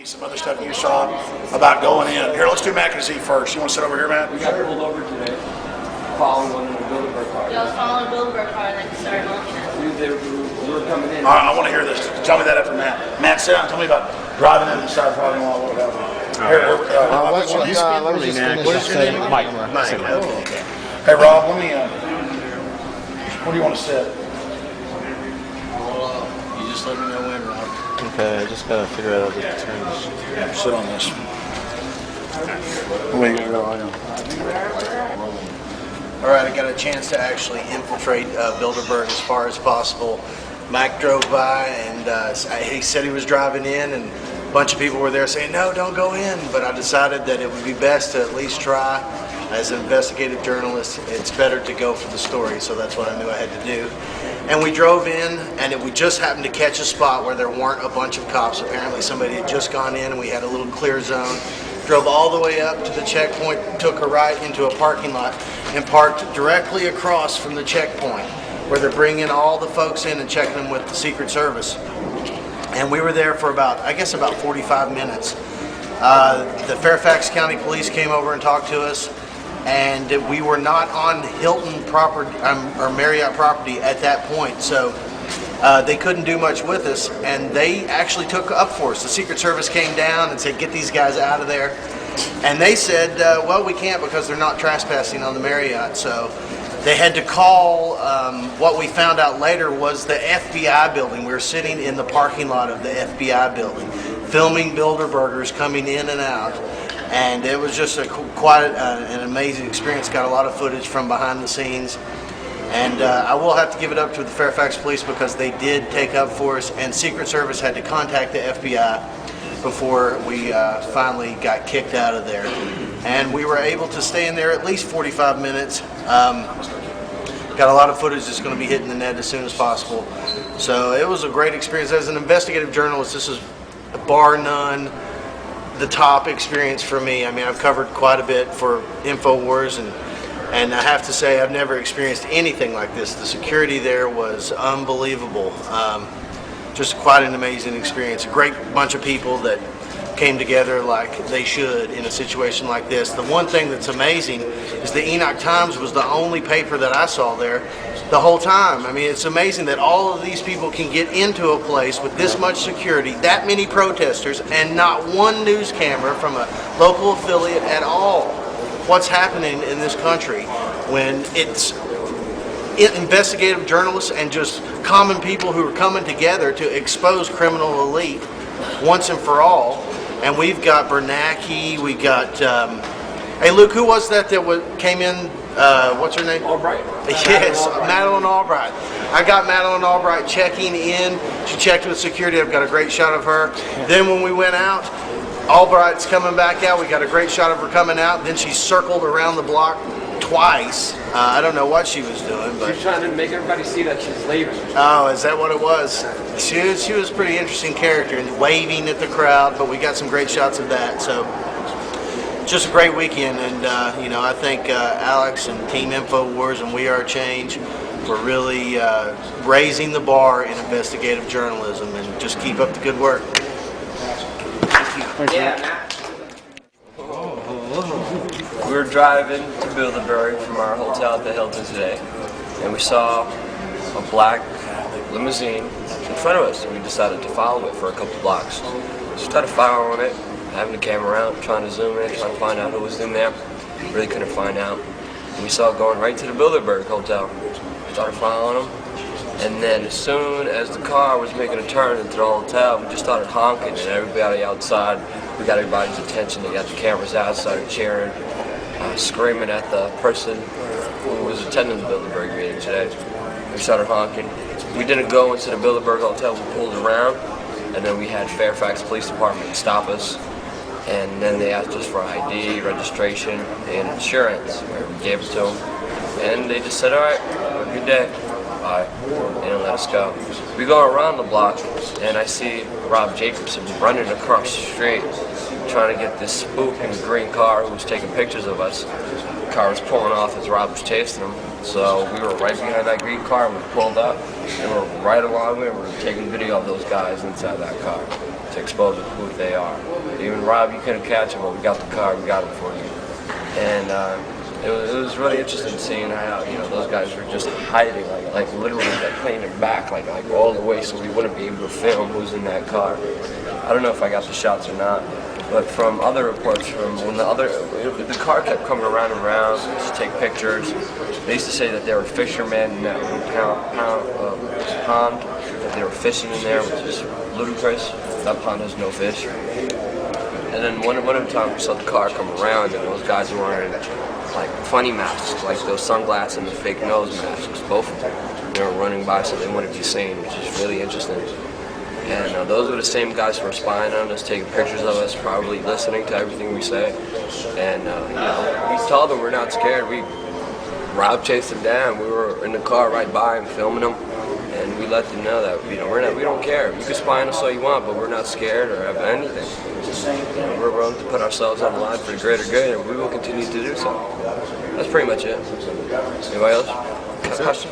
Some other stuff you saw about going in. Here, let's do Matt Kazee first. You want to sit over here, Matt? We got pulled over today, following one in the Bilderberg car. Yeah, I was following a Bilderberg car and then started honking at We were coming in. All right, I want to hear this. Tell me that after Matt. Matt, sit down. Tell me about driving in the side parking lot. What happened? Let me just finish What is your name? Mike. Mike. Okay. Hey, Rob, let me. Where do you want to sit? You just let me know when, Rob. Okay, I just gotta figure out how to turn this. Sit on this. Where you gonna go? All right, I got a chance to actually infiltrate Bilderberg as far as possible. Mike drove by and he said he was driving in, and a bunch of people were there saying, no, don't go in. But I decided that it would be best to at least try. As an investigative journalist, it's better to go for the story, so that's what I knew I had to do. And we drove in, and we just happened to catch a spot where there weren't a bunch of cops. Apparently somebody had just gone in, and we had a little clear zone. Drove all the way up to the checkpoint, took a right into a parking lot, and parked directly across from the checkpoint, where they're bringing all the folks in and checking them with the Secret Service. And we were there for about 45 minutes. The Fairfax County Police came over and talked to us. And we were not on Hilton property or Marriott property at that point, so they couldn't do much with us, and they actually took up for us. The Secret Service came down and said, get these guys out of there, and they said, well, we can't because they're not trespassing on the Marriott. So they had to call what we found out later was the FBI building. We were sitting in the parking lot of the FBI building filming Bilderbergers coming in and out. And it was just quite an amazing experience. Got a lot of footage from behind the scenes. And I will have to give it up to the Fairfax Police because they did take up for us, and Secret Service had to contact the FBI before we finally got kicked out of there. And we were able to stay in there at least 45 minutes. Got a lot of footage that's going to be hitting the net as soon as possible. So it was a great experience. As an investigative journalist, this is bar none the top experience for me. I mean, I've covered quite a bit for InfoWars, and I have to say I've never experienced anything like this. The security there was unbelievable. Just quite an amazing experience. A great bunch of people that came together like they should in a situation like this. The one thing that's amazing is the Enoch Times was the only paper that I saw there the whole time. I mean, it's amazing that all of these people can get into a place with this much security, that many protesters, and not one news camera from a local affiliate at all. What's happening in this country when it's investigative journalists and just common people who are coming together to expose criminal elite once and for all. And we've got Bernanke, we got, hey Luke, who was that came in, what's her name? Albright. Yes, Madeline Albright. I got Madeline Albright checking in. She checked with security. I've got a great shot of her. Then when we went out, Albright's coming back out. We got a great shot of her coming out. Then she circled around the block twice. I don't know what she was doing, but She's trying to make everybody see that she's leaving. oh, is that what it was? She was a pretty interesting character and waving at the crowd, but we got some great shots of that. So just a great weekend, and you know, I think Alex and Team InfoWars and We Are Change for really raising the bar in investigative journalism, and just keep up the good work. Thank you. Yeah, Matt. We were driving to Bilderberg from our hotel at the Hilton today, and we saw a black limousine in front of us, and we decided to follow it for a couple blocks. So we started following it, having the camera out, trying to zoom in, trying to find out who was in there. Really couldn't find out. And we saw it going right to the Bilderberg hotel. Started following them, and then as soon as the car was making a turn into the hotel, we just started honking, and everybody outside, we got everybody's attention. They got the cameras out, started cheering, screaming at the person who was attending the Bilderberg meeting today. We started honking. We didn't go into the Bilderberg hotel, we pulled around, and then we had Fairfax Police Department stop us, and then they asked us for ID, registration, and insurance. We gave it to them, and they just said, all right, have a good day. Bye. They didn't let us go. We go around the block, and I see Rob Jacobson running across the street, trying to get this spook in the green car who was taking pictures of us. The car was pulling off as Rob was chasing him. So we were right behind that green car, and we pulled up, and we were right along with him. We were taking video of those guys inside that car. to expose who they are. Even Rob, you couldn't catch him, but we got the car, we got him for you. And it was really interesting seeing how those guys were just hiding, like literally playing it back, like all the way, so we wouldn't be able to film who's in that car. I don't know if I got the shots or not, but from other reports, from when the car kept coming around and around to take pictures. They used to say that there were fishermen in that pond, that they were fishing in there, which is ludicrous. That pond has no fish. And then one of the times we saw the car come around, and those guys were wearing like funny masks, like those sunglasses and the fake nose masks, both of them. They were running by so they wouldn't be seen, which is really interesting. And those were the same guys who were spying on us, taking pictures of us, probably listening to everything we say. And we told them we're not scared. Rob chased them down. We were in the car right by him, filming them, and we let them know that we don't care. You can spy on us all you want, but we're not scared or have anything. We're willing to put ourselves on the line for the greater good, and we will continue to do so. That's pretty much it. Anybody else? Question?